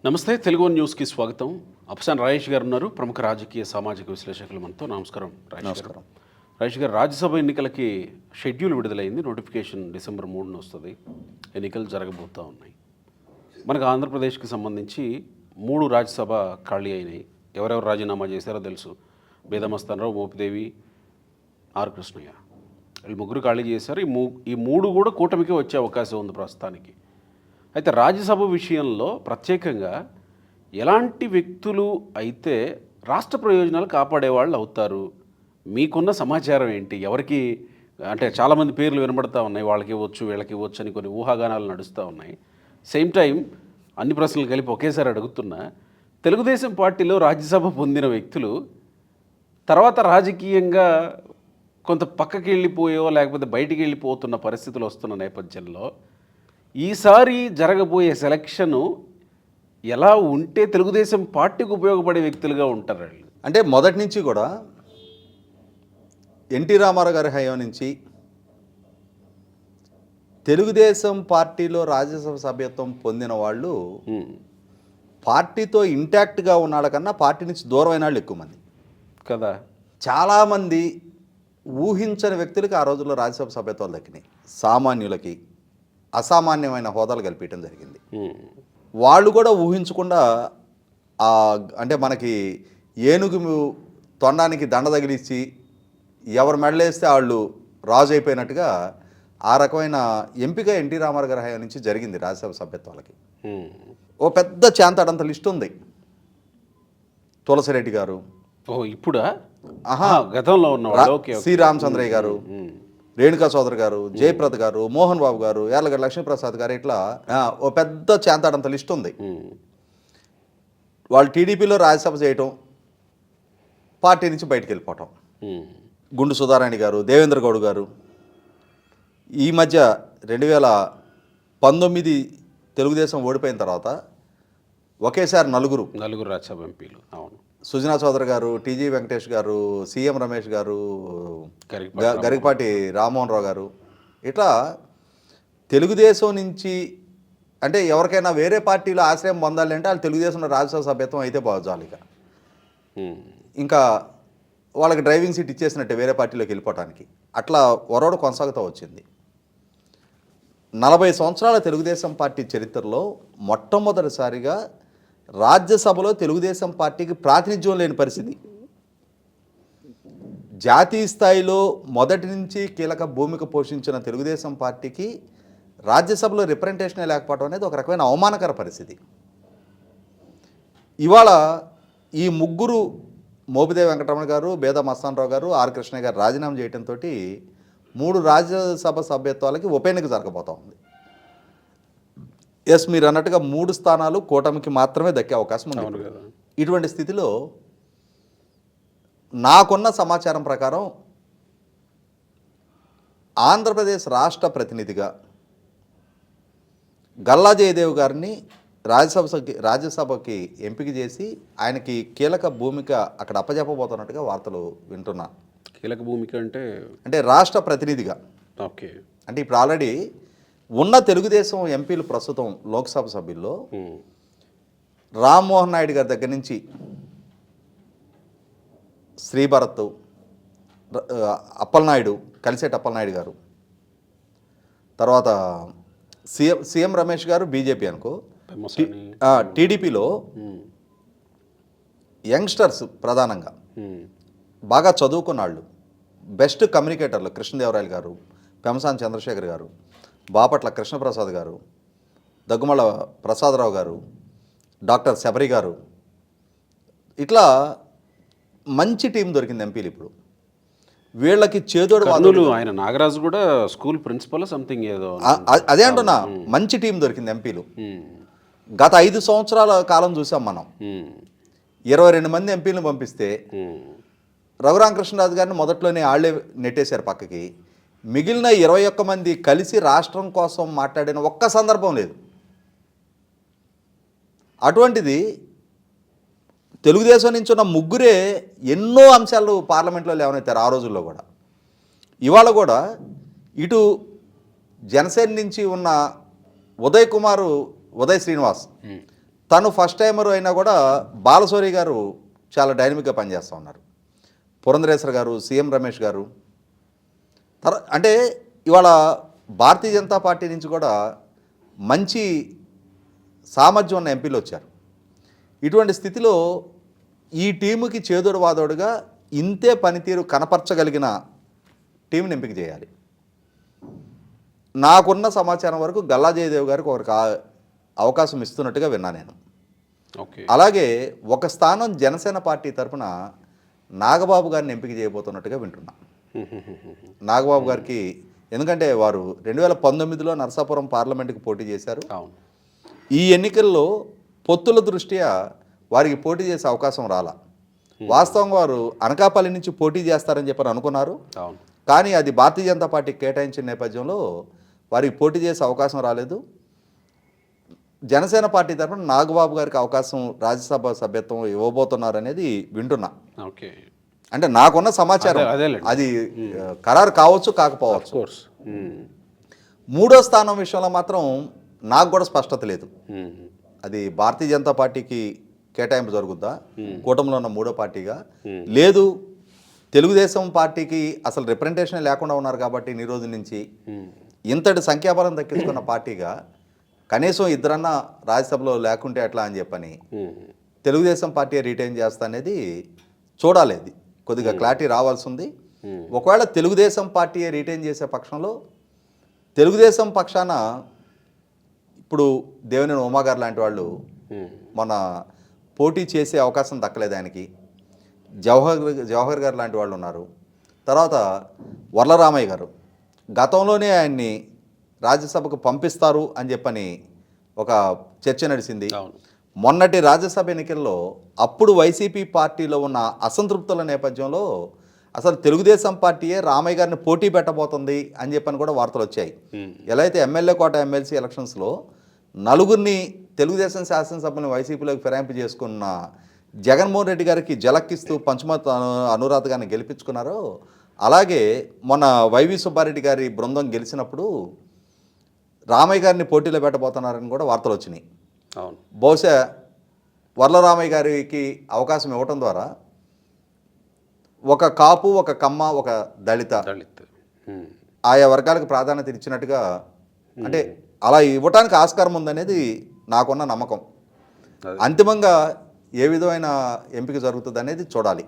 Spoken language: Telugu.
నమస్తే తెలుగు న్యూస్కి స్వాగతం. అఫ్సాన్ రాయేష్ గారు ఉన్నారు, ప్రముఖ రాజకీయ సామాజిక విశ్లేషకులు మనతో. నమస్కారం నమస్కారం. రాయేష్ గారు, రాజ్యసభ ఎన్నికలకి షెడ్యూల్ విడుదలైంది. నోటిఫికేషన్ డిసెంబర్ 3న వస్తుంది. ఎన్నికలు జరగబోతూ ఉన్నాయి. మనకు ఆంధ్రప్రదేశ్కి సంబంధించి 3 రాజ్యసభ ఖాళీ అయినాయి. ఎవరెవరు రాజీనామా చేశారో తెలుసు. బేదమస్తానరావు, మోపిదేవి, ఆర్ కృష్ణయ్య, వీళ్ళు ముగ్గురు ఖాళీ చేశారు. ఈ మూడు కూడా కూటమికి వచ్చే అవకాశం ఉంది ప్రస్తుతానికి. అయితే రాజ్యసభ విషయంలో ప్రత్యేకంగా ఎలాంటి వ్యక్తులు అయితే రాష్ట్ర ప్రయోజనాలు కాపాడేవాళ్ళు అవుతారు? మీకున్న సమాచారం ఏంటి? ఎవరికి అంటే చాలామంది పేర్లు వినబడతా ఉన్నాయి, వాళ్ళకి ఇవ్వచ్చు వీళ్ళకి ఇవ్వచ్చు అని కొన్ని ఊహాగానాలు నడుస్తూ ఉన్నాయి. సేమ్ టైం అన్ని ప్రశ్నలు కలిపి ఒకేసారి అడుగుతున్నా, తెలుగుదేశం పార్టీలో రాజ్యసభ పొందిన వ్యక్తులు తర్వాత రాజకీయంగా కొంత పక్కకి వెళ్ళిపోయో లేకపోతే బయటికి వెళ్ళిపోతున్న పరిస్థితులు వస్తున్న నేపథ్యంలో ఈసారి జరగబోయే సెలక్షను ఎలా ఉంటే తెలుగుదేశం పార్టీకి ఉపయోగపడే వ్యక్తులుగా ఉంటారు వాళ్ళు? అంటే మొదటి నుంచి కూడా ఎన్టీ రామారావు గారి హయాం నుంచి తెలుగుదేశం పార్టీలో రాజ్యసభ సభ్యత్వం పొందిన వాళ్ళు పార్టీతో ఇంటాక్ట్గా ఉన్నాళ్ళ కన్నా పార్టీ నుంచి దూరమైన వాళ్ళు ఎక్కువ మంది కదా. చాలామంది ఊహించని వ్యక్తులకి ఆ రోజుల్లో రాజ్యసభ సభ్యత్వాలు దక్కినాయి. సామాన్యులకి అసామాన్యమైన హోదాలు కల్పించడం జరిగింది. వాళ్ళు కూడా ఊహించకుండా అంటే మనకి ఏనుగు తొండానికి దండ తగిలిచ్చి ఎవరు మెడలేస్తే వాళ్ళు రాజు అయిపోయినట్టుగా ఆ రకమైన ఎంపిక ఎన్టీ రామారావు గారి హయాం నుంచి జరిగింది రాజ్యసభ సభ్యత్వాలకి. ఓ పెద్ద చాంతాడంత లిస్ట్ ఉంది. తులసిరెడ్డి గారు, ఇప్పుడా గతంలో ఉన్నవాళ్ళు, సి రామచంద్రయ్య గారు, రేణుకా సోదర్ గారు, జయప్రద గారు, మోహన్ బాబు గారు, యార్లగడ్డ లక్ష్మీప్రసాద్ గారు, ఇట్లా ఓ పెద్ద చాంతాడంత లిస్ట్ ఉంది. వాళ్ళు టీడీపీలో రాజ్యసభ చేయటం, పార్టీ నుంచి బయటికి వెళ్ళిపోవటం. గుండు సుధారాణి గారు, దేవేంద్ర గౌడ్ గారు, ఈ మధ్య 2019 తెలుగుదేశం ఓడిపోయిన తర్వాత ఒకేసారి నలుగురు రాజ్యసభ ఎంపీలు. అవును, సుజనా చౌదరి గారు, టీజీ వెంకటేష్ గారు, సీఎం రమేష్ గారు, గరికపాటి రామ్మోహన్ రావు గారు, ఇట్లా తెలుగుదేశం నుంచి అంటే ఎవరికైనా వేరే పార్టీలో ఆశ్రయం పొందాలి అంటే వాళ్ళు తెలుగుదేశంలో రాజ్యసభ సభ్యత్వం అయితే బాగుంది. ఇంకా వాళ్ళకి డ్రైవింగ్ సీట్ ఇచ్చేసినట్టే వేరే పార్టీలోకి వెళ్ళిపోవటానికి. అట్లా ఒరవడు కొనసాగుతూ వచ్చింది. 40 సంవత్సరాల తెలుగుదేశం పార్టీ చరిత్రలో మొట్టమొదటిసారిగా రాజ్యసభలో తెలుగుదేశం పార్టీకి ప్రాతినిధ్యం లేని పరిస్థితి. జాతీయ స్థాయిలో మొదటి నుంచి కీలక భూమిక పోషించిన తెలుగుదేశం పార్టీకి రాజ్యసభలో రిప్రజెంటేషనే లేకపోవడం అనేది ఒక రకమైన అవమానకర పరిస్థితి. ఇవాళ ఈ ముగ్గురు, మోపిదేవి వెంకటరమణ గారు, బేద మస్తానరావు గారు, ఆర్ కృష్ణయ్య గారు రాజీనామా చేయడంతో 3 రాజ్యసభ సభ్యత్వాలకి ఉప ఎన్నిక జరగబోతూ ఉంది. ఎస్, మీరు అన్నట్టుగా 3 స్థానాలు కూటమికి మాత్రమే దక్కే అవకాశం ఉంది. ఇటువంటి స్థితిలో నాకున్న సమాచారం ప్రకారం ఆంధ్రప్రదేశ్ రాష్ట్ర ప్రతినిధిగా గల్లా జయదేవ్ గారిని రాజ్యసభకి ఎంపిక చేసి ఆయనకి కీలక భూమిక అక్కడ అప్పజెప్పబోతున్నట్టుగా వార్తలు వింటున్నా. కీలక భూమిక అంటే రాష్ట్ర ప్రతినిధిగా. ఓకే. అంటే ఇప్పుడు ఆల్రెడీ ఉన్న తెలుగుదేశం ఎంపీలు ప్రస్తుతం లోక్సభ సభ్యుల్లో రామ్మోహన్ నాయుడు గారి దగ్గర నుంచి శ్రీభరత్, అప్పలనాయుడు, కలిసేటి అప్పలనాయుడు గారు, తర్వాత సీఎం రమేష్ గారు బీజేపీ అనుకో, టీడీపీలో యంగ్స్టర్స్ ప్రధానంగా బాగా చదువుకున్న వాళ్ళు, బెస్ట్ కమ్యూనికేటర్లు కృష్ణదేవరాయలు గారు, పెమసాని చంద్రశేఖర్ గారు, బాపట్ల కృష్ణప్రసాద్ గారు, దగ్గుమల ప్రసాదరావు గారు, డాక్టర్ శబరి గారు, ఇట్లా మంచి టీం దొరికింది ఎంపీలు. ఇప్పుడు వీళ్ళకి చేదోడు వాదులు. ఆయన నాగరాజు కూడా స్కూల్ ప్రిన్సిపల్ సంథింగ్ ఏదో, అదే అంటున్నా, మంచి టీం దొరికింది ఎంపీలు. గత 5 సంవత్సరాల కాలం చూసాం మనం. 22 మంది ఎంపీలను పంపిస్తే రఘురామకృష్ణరాజు గారిని మొదట్లోనే ఆళ్లే నెట్టేశారు పక్కకి. మిగిలిన 21 మంది కలిసి రాష్ట్రం కోసం మాట్లాడిన ఒక్క సందర్భం లేదు. అటువంటిది తెలుగుదేశం నుంచి ఉన్న ముగ్గురే ఎన్నో అంశాలు పార్లమెంట్లో లేవనెత్తారు ఆ రోజుల్లో కూడా. ఇవాళ కూడా ఇటు జనసేన నుంచి ఉన్న ఉదయ్ శ్రీనివాస్ తను ఫస్ట్ టైమర్ అయినా కూడా బాలశౌరి గారు చాలా డైనమిక్గా పనిచేస్తూ ఉన్నారు. పురంధరేశ్వర గారు, సీఎం రమేష్ గారు అంటే ఇవాళ భారతీయ జనతా పార్టీ నుంచి కూడా మంచి సామర్థ్యం ఉన్న ఎంపీలు వచ్చారు. ఇటువంటి స్థితిలో ఈ టీముకి చేదోడు వాదోడుగా ఇంతే పనితీరు కనపరచగలిగిన టీంని ఎంపిక చేయాలి. నాకున్న సమాచారం వరకు గల్లా జయదేవ్ గారికి ఒకరికి అవకాశం ఇస్తున్నట్టుగా విన్నా నేను. ఓకే. అలాగే ఒక స్థానం జనసేన పార్టీ తరఫున నాగబాబు గారిని ఎంపిక చేయబోతున్నట్టుగా వింటున్నా. నాగబాబు గారికి ఎందుకంటే వారు 2019లో నరసాపురం పార్లమెంటుకి పోటీ చేశారు. ఈ ఎన్నికల్లో పొత్తుల దృష్ట్యా వారికి పోటీ చేసే అవకాశం రాలా. వాస్తవంగా వారు అనకాపల్లి నుంచి పోటీ చేస్తారని చెప్పని అనుకున్నారు. కానీ అది భారతీయ జనతా పార్టీకి కేటాయించిన నేపథ్యంలో వారికి పోటీ చేసే అవకాశం రాలేదు. జనసేన పార్టీ తరఫున నాగబాబు గారికి అవకాశం రాజ్యసభ సభ్యత్వం ఇవ్వబోతున్నారు అనేది వింటున్నా. ఓకే. అంటే నాకున్న సమాచారం అది ఖరారు కావచ్చు కాకపోవచ్చు. మూడో స్థానం విషయంలో మాత్రం నాకు కూడా స్పష్టత లేదు. అది భారతీయ జనతా పార్టీకి కేటాయింపు జరుగుద్దా, కూటమిలో ఉన్న మూడో పార్టీగా, లేదు తెలుగుదేశం పార్టీకి అసలు రిప్రజెంటేషన్ లేకుండా ఉన్నారు కాబట్టి ఇన్ని రోజుల నుంచి ఇంతటి సంఖ్యాబలం దక్కించుకున్న పార్టీగా కనీసం ఇద్దరన్నా రాజ్యసభలో లేకుంటే ఎట్లా అని చెప్పని తెలుగుదేశం పార్టీ రిటైన్ చేస్తా అనేది చూడాలి. అది కొద్దిగా క్లారిటీ రావాల్సి ఉంది. ఒకవేళ తెలుగుదేశం పార్టీ రిటైన్ చేసే పక్షంలో తెలుగుదేశం పక్షాన ఇప్పుడు దేవినేని ఉమా గారు లాంటి వాళ్ళు మన పోటీ చేసే అవకాశం దక్కలేదు ఆయనకి. జవహర్ గారు లాంటి వాళ్ళు ఉన్నారు. తర్వాత వర్లరామయ్య గారు గతంలోనే ఆయన్ని రాజ్యసభకు పంపిస్తారు అని చెప్పని ఒక చర్చ నడిచింది. మొన్నటి రాజ్యసభ ఎన్నికల్లో అప్పుడు వైసీపీ పార్టీలో ఉన్న అసంతృప్తుల నేపథ్యంలో అసలు తెలుగుదేశం పార్టీయే రామయ్య గారిని పోటీ పెట్టబోతుంది అని చెప్పని కూడా వార్తలు వచ్చాయి. ఎలా అయితే ఎమ్మెల్యే కోట ఎమ్మెల్సీ ఎలక్షన్స్లో నలుగురిని తెలుగుదేశం శాసనసభను వైసీపీలోకి ఫిరాయింపు చేసుకున్న జగన్మోహన్ రెడ్డి గారికి జలక్కిస్తూ పంచుమత్ అనురాధ గారిని గెలిపించుకున్నారో అలాగే మొన్న వైవి సుబ్బారెడ్డి గారి బృందం గెలిచినప్పుడు రామయ్య గారిని పోటీలో పెట్టబోతున్నారని కూడా వార్తలు వచ్చినాయి. బహుశా వర్లరామయ్య గారికి అవకాశం ఇవ్వటం ద్వారా ఒక కాపు, ఒక కమ్మ, ఒక దళిత ఆయా వర్గాలకు ప్రాధాన్యత ఇచ్చినట్టుగా అంటే అలా ఇవ్వటానికి ఆస్కారం ఉందనేది నాకున్న నమ్మకం. అంతిమంగా ఏ విధమైన ఎంపిక జరుగుతుంది అనేది చూడాలి.